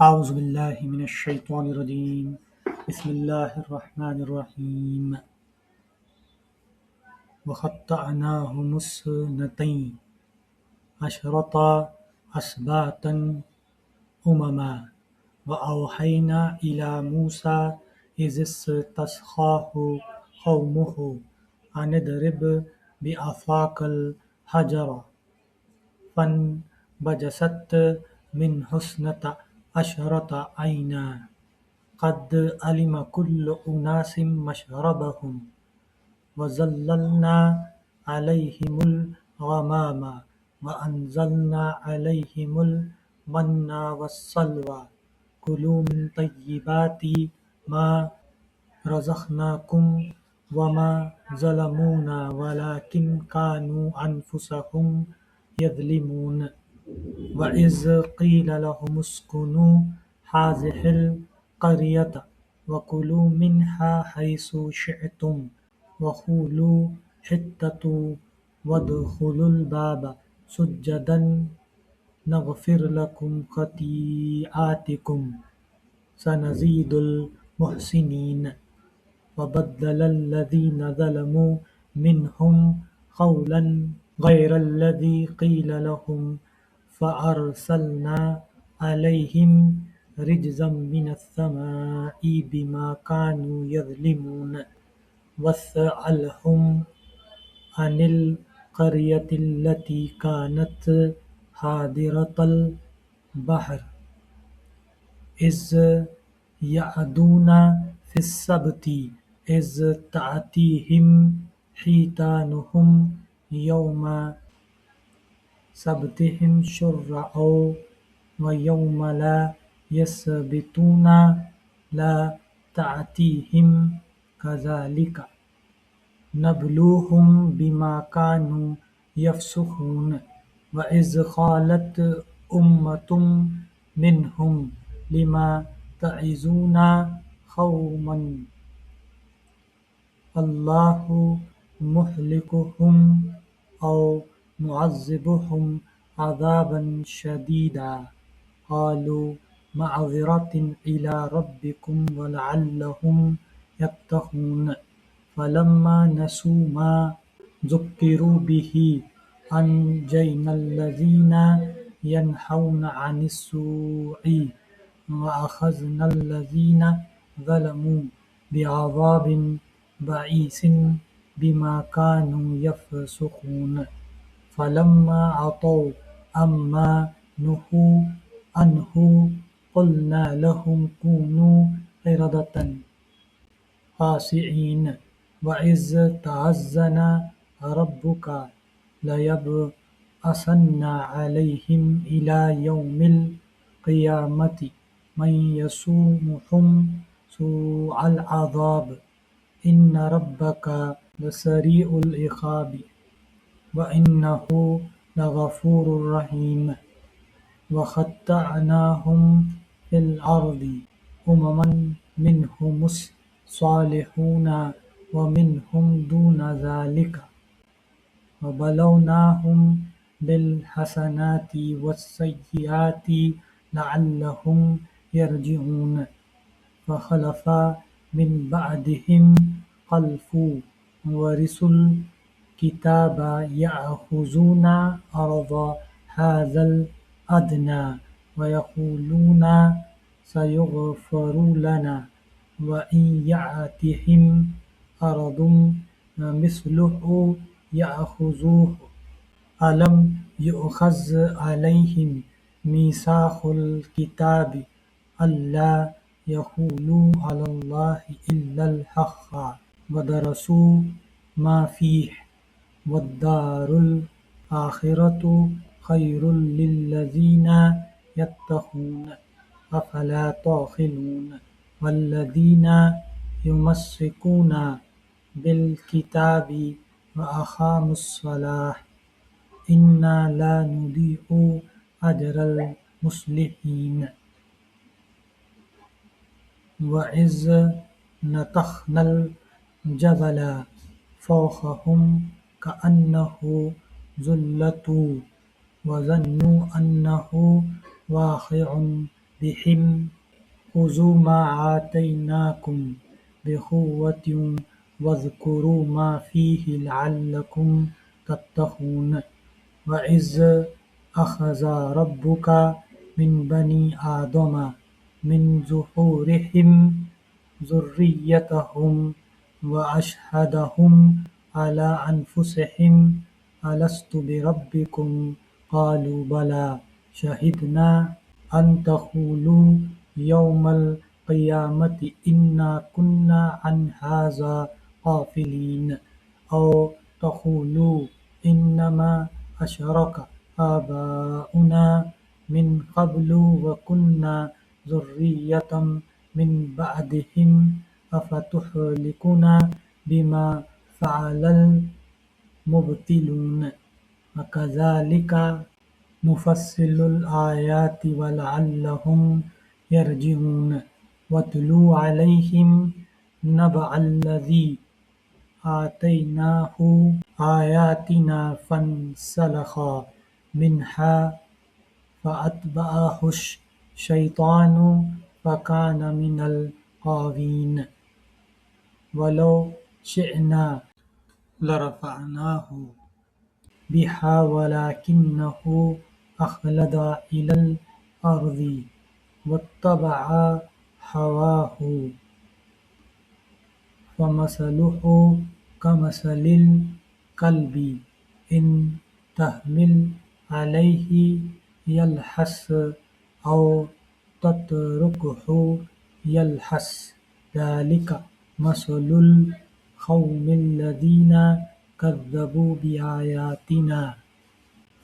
أعوذ بالله من الشيطان الرجيم. بسم الله الرحمن الرحيم. وقطعناهم اثنتي عشرة أسباطا أمما وأوحينا إلى موسى إذ استسقاه قومه أن اضرب بعصاك الحجر فانبجست منه اثنتا عشرة عينا قد علم كل أناس مشربهم وظللنا عليهم الغمام وأنزلنا عليهم المن والسلوى كلوا من طيبات ما رزقناكم وما ظلمونا ولكن كانوا أنفسهم يظلمون وإذ قيل لهم اسكنوا هذه القرية وكلوا منها حيث شئتم وقولوا حطة وادخلوا الباب سجدا نغفر لكم خطيئاتكم سنزيد المحسنين وبدل الذين ظلموا منهم قولا غير الذي قيل لهم فأرسلنا عليهم رجزا من السماء بما كانوا يظلمون واسألهم عن القرية التي كانت حاضرة البحر إذ يعدون في السبت إذ تأتيهم حيتانهم يوم سبتهم شرعا ويوم لا يسبتون لا تأتيهم كذلك نبلوهم بما كانوا يفسقون وإذ قالت أمة منهم لما تعظون قوما الله مهلكهم أو معذبهم عذابا شديدا قالوا معذرة إلى ربكم ولعلهم يتقون فلما نسوا ما ذكروا به أنجينا الذين ينهون عن السوء وأخذنا الذين ظلموا بعذاب بئيس بما كانوا يفسقون فلما عتوا عما نهوا عنه قلنا لهم كونوا قردة خاسئين وإذ تأذن ربك ليبعثن عليهم إلى يوم القيامة من يسومهم سوء العذاب إن ربك لسريع العقاب وإنه لغفور رحيم وقطعناهم في الأرض أمما منهم الصالحون ومنهم دون ذلك وبلوناهم بالحسنات والسيئات لعلهم يرجعون فخلف من بعدهم خلف ورثوا الكتاب يأخذون عرض هذا الأدنى ويقولون سيغفر لنا وإن يأتهم عرض مثله يأخذوه ألم يؤخذ عليهم ميثاق الكتاب ألا يقولوا على الله إلا الحق ودرسوا ما فيه والدار الآخرة خير للذين يتقون أفلا تعقلون والذين يمسكون بالكتاب وأقاموا الصلاة إنا لا نضيع أجر المصلحين وإذ نتقنا الجبل فوقهم كأنه ظلة وظنوا أنه واقع بِهِمْ خُذُوا مَا آتَيْنَاكُمْ بِقُوَّةٍ وَاذْكُرُوا مَا فِيهِ لَعَلَّكُمْ تَتَّقُونَ وَإِذْ أَخَذَ رَبُّكَ مِنْ بَنِي آدَمَ مِنْ ظُهُورِهِمْ ذُرِّيَّتَهُمْ وَأَشْهَدَهُمْ عَلَى أَنْفُسِهِمْ أَلَسْتُ بِرَبِّكُمْ قَالُوا بَلَى شَهِدْنَا أَنْ تَقُولُوا يَوْمَ الْقِيَامَةِ إِنَّا كُنَّا عَنْ هَذَا غَافِلِينَ أَوْ تَقُولُوا إِنَّمَا أَشْرَكَ آبَاؤُنَا مِنْ قَبْلُ وَكُنَّا ذُرِّيَّةً مِنْ بَعْدِهِمْ أَفَتُهْلِكُنَا بِمَا فَعَلَ الْمُبْطِلُونَ وَكَذَلِكَ نُفَصِّلُ الْآيَاتِ وَلَعَلَّهُمْ يَرْجِعُونَ وَاتْلُ عَلَيْهِمْ نَبَأَ الَّذِي آتَيْنَاهُ آيَاتِنَا فَانْسَلَخَ مِنْهَا فَأَتْبَعَهُ الشَّيْطَانُ فَكَانَ مِنَ الْغَاوِينَ وَلَوْ شِئْنَا لَرَفَعْنَاهُ بِهَا وَلَكِنَّهُ أَخْلَدَ إِلَى الْأَرْضِ وَاتَّبَعَ هَوَاهُ فَمَثَلُهُ كَمَثَلِ الْكَلْبِ إِنْ تَحْمِلْ عَلَيْهِ يَلْهَثْ أَوْ تَتْرُكْهُ يَلْهَث ذَلِكَ مَثَلُ الْقَوْمِ الَّذِينَ كَذَّبُوا بِآيَاتِنَا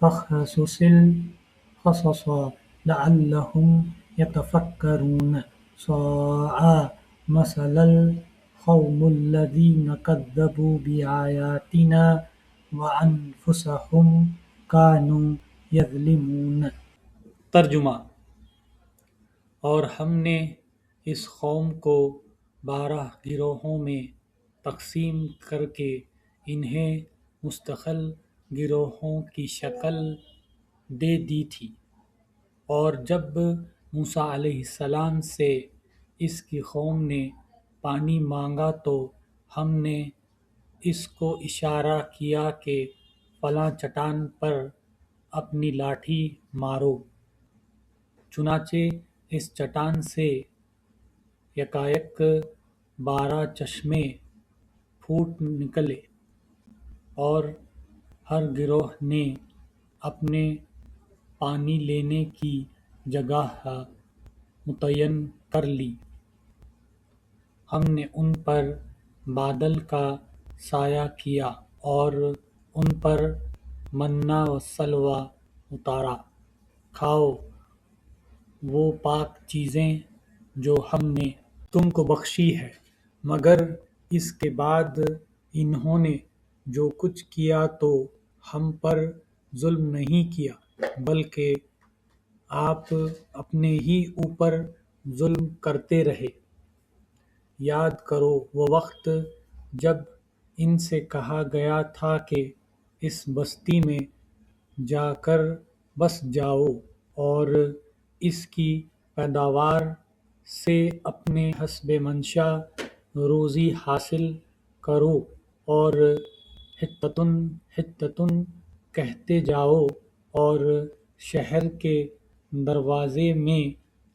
فَاقْصُصِ الْقَصَصَ لَعَلَّهُمْ يَتَفَكَّرُونَ سَاءَ مَثَلًا الْقَوْمُ الَّذِينَ كَذَّبُوا بِآيَاتِنَا وَأَنفُسَهُمْ كَانُوا يَظْلِمُونَ۔ ترجمہ: اور ہم نے اس قوم کو 12 گروہوں میں تقسیم کر کے انہیں مستقل گروہوں کی شکل دے دی تھی، اور جب موسیٰ علیہ السلام سے اس کی قوم نے پانی مانگا تو ہم نے اس کو اشارہ کیا کہ فلاں چٹان پر اپنی لاٹھی مارو، چنانچہ اس چٹان سے یکایک 12 چشمے پھوٹ نکلے، اور ہر گروہ نے اپنے پانی لینے کی جگہ متعین کر لی۔ ہم نے ان پر بادل کا سایہ کیا اور ان پر منّا و سلویٰ اتارا، کھاؤ وہ پاک چیزیں جو ہم نے تم کو بخشی ہیں، مگر اس کے بعد انہوں نے جو کچھ کیا تو ہم پر ظلم نہیں کیا بلکہ آپ اپنے ہی اوپر ظلم کرتے رہے۔ یاد کرو وہ وقت جب ان سے کہا گیا تھا کہ اس بستی میں جا کر بس جاؤ اور اس کی پیداوار سے اپنے حسب منشاء روزی حاصل کرو اور حطۃ حطۃ کہتے جاؤ اور شہر کے دروازے میں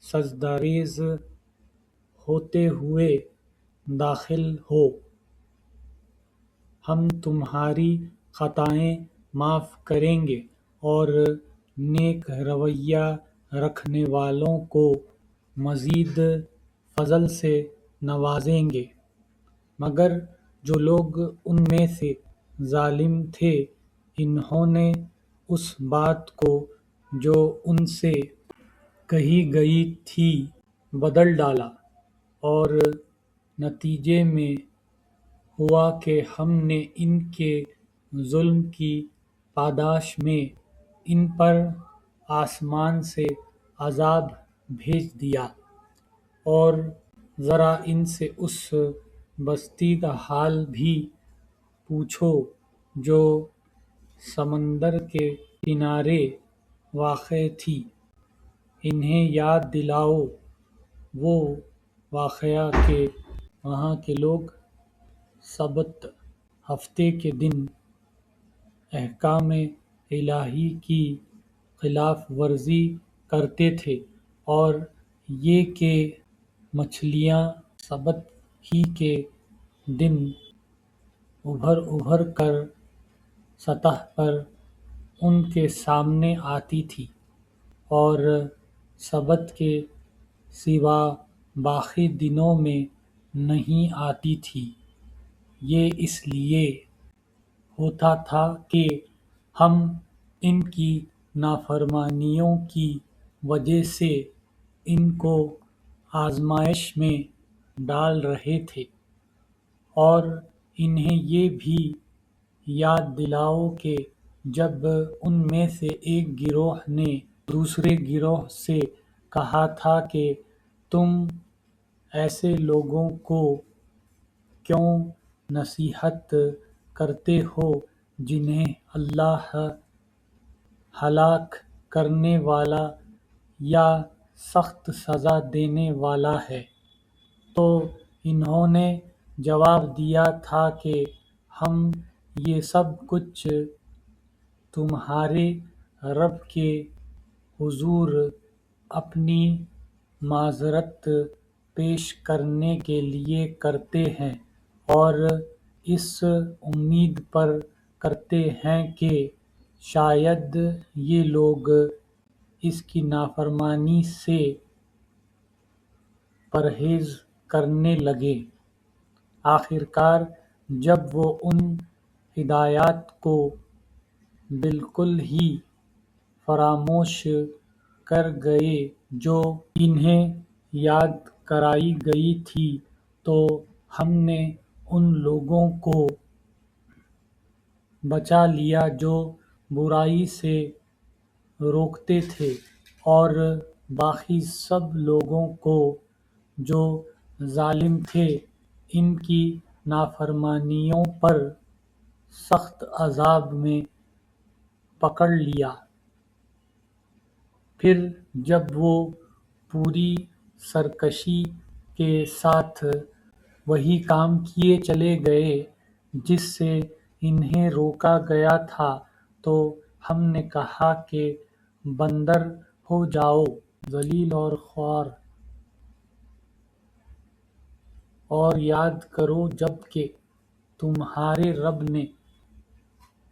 سجدہ ریز ہوتے ہوئے داخل ہو، ہم تمہاری خطائیں معاف کریں گے اور نیک رویہ رکھنے والوں کو مزید فضل سے نوازیں گے۔ مگر جو لوگ ان میں سے ظالم تھے انہوں نے اس بات کو جو ان سے کہی گئی تھی بدل ڈالا، اور نتیجے میں ہوا کہ ہم نے ان کے ظلم کی پاداش میں ان پر آسمان سے عذاب بھیج دیا۔ اور ذرا ان سے اس بستی کا حال بھی پوچھو جو سمندر کے کنارے واقع تھی، انہیں یاد دلاؤ وہ واقعہ کہ وہاں کے لوگ سبت ہفتے کے دن احکام الہی کی خلاف ورزی کرتے تھے، اور یہ کہ مچھلیاں سبت ہی کے دن ابھر ابھر کر سطح پر ان کے سامنے آتی تھی اور سبت کے سوا باقی دنوں میں نہیں آتی تھی۔ یہ اس لیے ہوتا تھا کہ ہم ان کی نافرمانیوں کی وجہ سے ان کو آزمائش میں ڈال رہے تھے، اور انہیں یہ بھی یاد دلاؤ کہ جب ان میں سے ایک گروہ نے دوسرے گروہ سے کہا تھا کہ تم ایسے لوگوں کو کیوں نصیحت کرتے ہو جنہیں اللہ ہلاک کرنے والا یا سخت سزا دینے والا ہے، تو انہوں نے جواب دیا تھا کہ ہم یہ سب کچھ تمہارے رب کے حضور اپنی معذرت پیش کرنے کے لیے کرتے ہیں، اور اس امید پر کرتے ہیں کہ شاید یہ لوگ اس کی نافرمانی سے پرہیز کرنے لگیں۔ آخرکار جب وہ ان ہدایات کو بالکل ہی فراموش کر گئے جو انہیں یاد کرائی گئی تھی، تو ہم نے ان لوگوں کو بچا لیا جو برائی سے روکتے تھے، اور باقی سب لوگوں کو جو ظالم تھے ان کی نافرمانیوں پر سخت عذاب میں پکڑ لیا۔ پھر جب وہ پوری سرکشی کے ساتھ وہی کام کیے چلے گئے جس سے انہیں روکا گیا تھا، تو ہم نے کہا کہ بندر ہو جاؤ ذلیل اور خوار، اور یاد کرو جب کہ تمہارے رب نے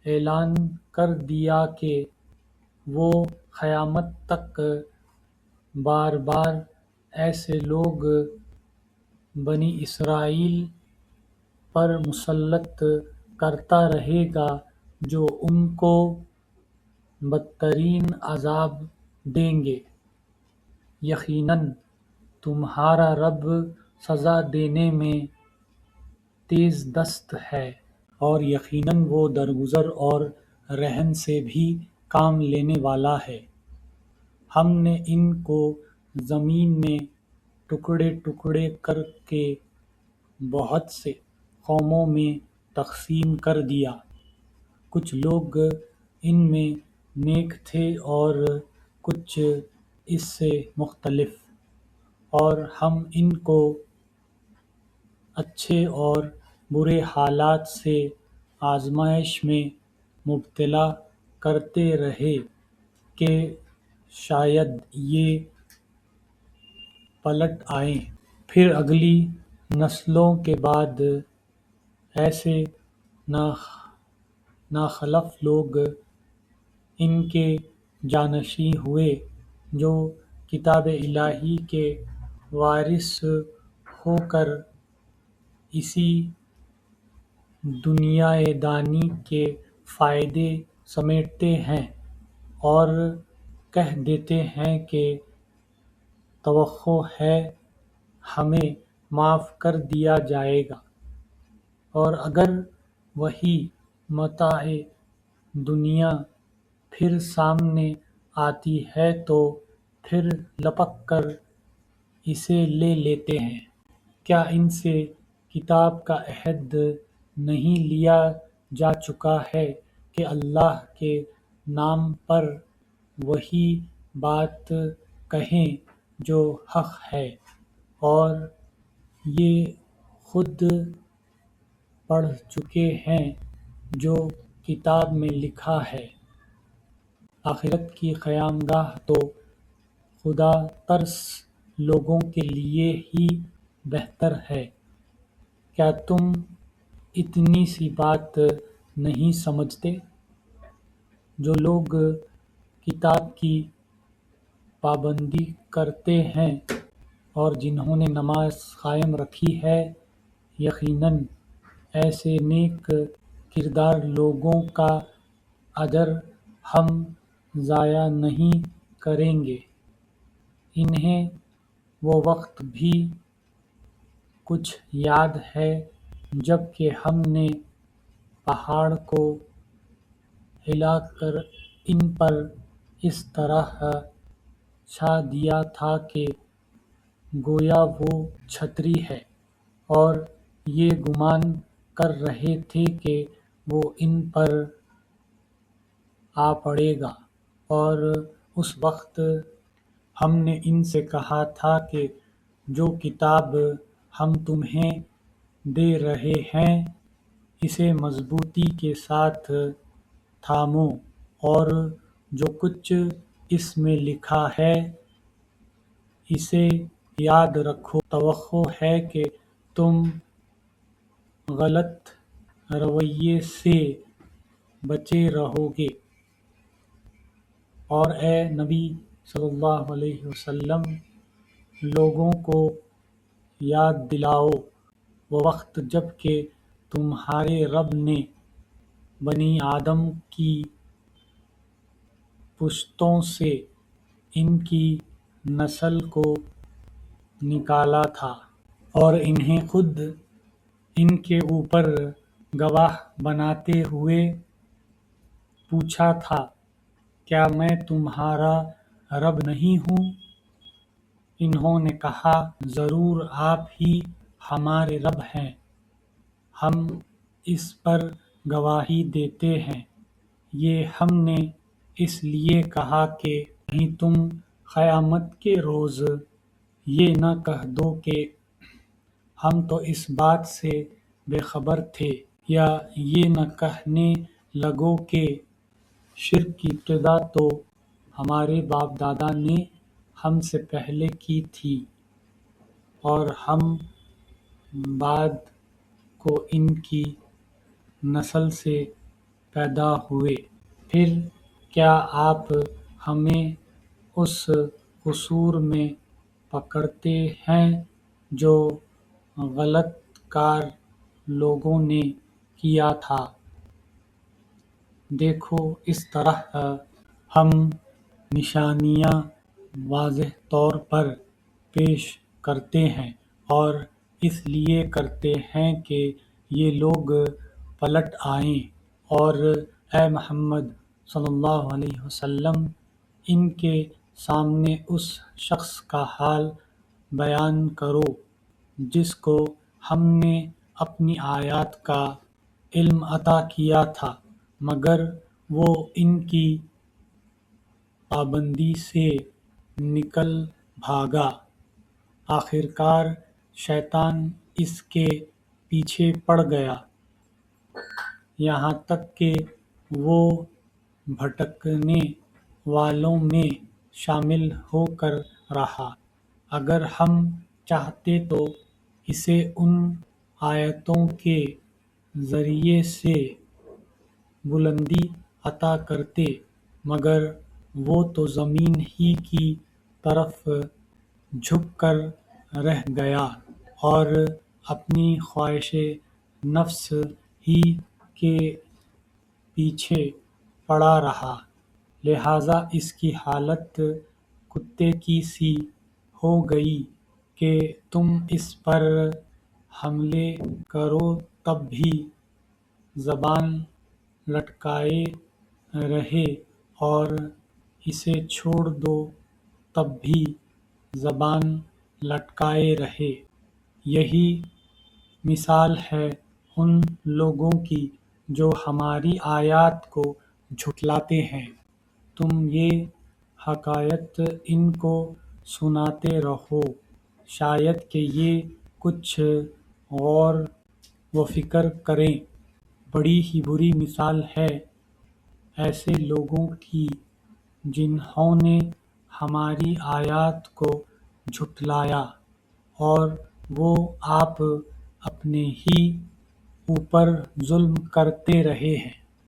اعلان کر دیا کہ وہ قیامت تک بار بار ایسے لوگ بنی اسرائیل پر مسلط کرتا رہے گا جو ان کو بدترین عذاب دیں گے۔ یقیناً تمہارا رب سزا دینے میں تیز دست ہے، اور یقیناً وہ درگزر اور رحم سے بھی کام لینے والا ہے۔ ہم نے ان کو زمین میں ٹکڑے ٹکڑے کر کے بہت سے قوموں میں تقسیم کر دیا، کچھ لوگ ان میں نیک تھے اور کچھ اس سے مختلف، اور ہم ان کو اچھے اور برے حالات سے آزمائش میں مبتلا کرتے رہے کہ شاید یہ پلٹ آئیں۔ پھر اگلی نسلوں کے بعد ایسے ناخلف لوگ ان کے جانشین ہوئے جو کتاب الہی کے وارث ہو کر اسی دنیائے دانی کے فائدے سمیٹتے ہیں اور کہہ دیتے ہیں کہ توقع ہے ہمیں معاف کر دیا جائے گا، اور اگر وہی متاع دنیا پھر سامنے آتی ہے تو پھر لپک کر اسے لے لیتے ہیں۔ کیا ان سے کتاب کا عہد نہیں لیا جا چکا ہے کہ اللہ کے نام پر وہی بات کہیں جو حق ہے، اور یہ خود پڑھ چکے ہیں جو کتاب میں لکھا ہے۔ آخرت کی قیامگاہ تو خدا ترس لوگوں کے لیے ہی بہتر ہے۔ کیا تم اتنی سی بات نہیں سمجھتے؟ جو لوگ کتاب کی پابندی کرتے ہیں اور جنہوں نے نماز قائم رکھی ہے، یقیناً ایسے نیک کردار لوگوں کا اجر ہم ضائع نہیں کریں گے۔ انہیں وہ وقت بھی کچھ یاد ہے جب کہ ہم نے پہاڑ کو ہلا کر ان پر اس طرح چھا دیا تھا کہ گویا وہ چھتری ہے، اور یہ گمان کر رہے تھے کہ وہ ان پر آ پڑے گا، اور اس وقت ہم نے ان سے کہا تھا کہ جو کتاب ہم تمہیں دے رہے ہیں اسے مضبوطی کے ساتھ تھامو، اور جو کچھ اس میں لکھا ہے اسے یاد رکھو۔ توقع ہے کہ تم غلط رویے سے بچے رہو گے، اور اے نبی صلی اللہ علیہ وسلم لوگوں کو یاد دلاؤ وہ وقت جب کہ تمہارے رب نے بنی آدم کی پشتوں سے ان کی نسل کو نکالا تھا، اور انہیں خود ان کے اوپر گواہ بناتے ہوئے پوچھا تھا، کیا میں تمہارا رب نہیں ہوں؟ انہوں نے کہا، ضرور آپ ہی ہمارے رب ہیں، ہم اس پر گواہی دیتے ہیں۔ یہ ہم نے اس لیے کہا کہ کہیں تم قیامت کے روز یہ نہ کہہ دو کہ ہم تو اس بات سے بے خبر تھے، یا یہ نہ کہنے لگو کہ شرک کی ابتدا تو ہمارے باپ دادا نے ہم سے پہلے کی تھی، اور ہم بعد کو ان کی نسل سے پیدا ہوئے۔ پھر کیا آپ ہمیں اس قصور میں پکڑتے ہیں جو غلط کار لوگوں نے کیا تھا؟ دیکھو اس طرح ہم نشانیاں واضح طور پر پیش کرتے ہیں، اور اس لیے کرتے ہیں کہ یہ لوگ پلٹ آئیں، اور اے محمد صلی اللہ علیہ وسلم ان کے سامنے اس شخص کا حال بیان کرو جس کو ہم نے اپنی آیات کا علم عطا کیا تھا، مگر وہ ان کی پابندی سے نکل بھاگا۔ آخرکار شیطان اس کے پیچھے پڑ گیا، یہاں تک کہ وہ بھٹکنے والوں میں شامل ہو کر رہا۔ اگر ہم چاہتے تو اسے ان آیتوں کے ذریعے سے بلندی عطا کرتے، مگر وہ تو زمین ہی کی طرف جھک کر رہ گیا، اور اپنی خواہش نفس ہی کے پیچھے پڑا رہا، لہذا اس کی حالت کتے کی سی ہو گئی کہ تم اس پر حملے کرو تب بھی زبان لٹکائے رہے، اور اسے چھوڑ دو تب بھی زبان لٹکائے رہے۔ یہی مثال ہے ان لوگوں کی جو ہماری آیات کو جھٹلاتے ہیں۔ تم یہ حکایت ان کو سناتے رہو، شاید کہ یہ کچھ غور و فکر کریں۔ بڑی ہی بری مثال ہے ایسے لوگوں کی جنہوں نے ہماری آیات کو جھٹلایا اور وہ آپ اپنے ہی اوپر ظلم کرتے رہے ہیں۔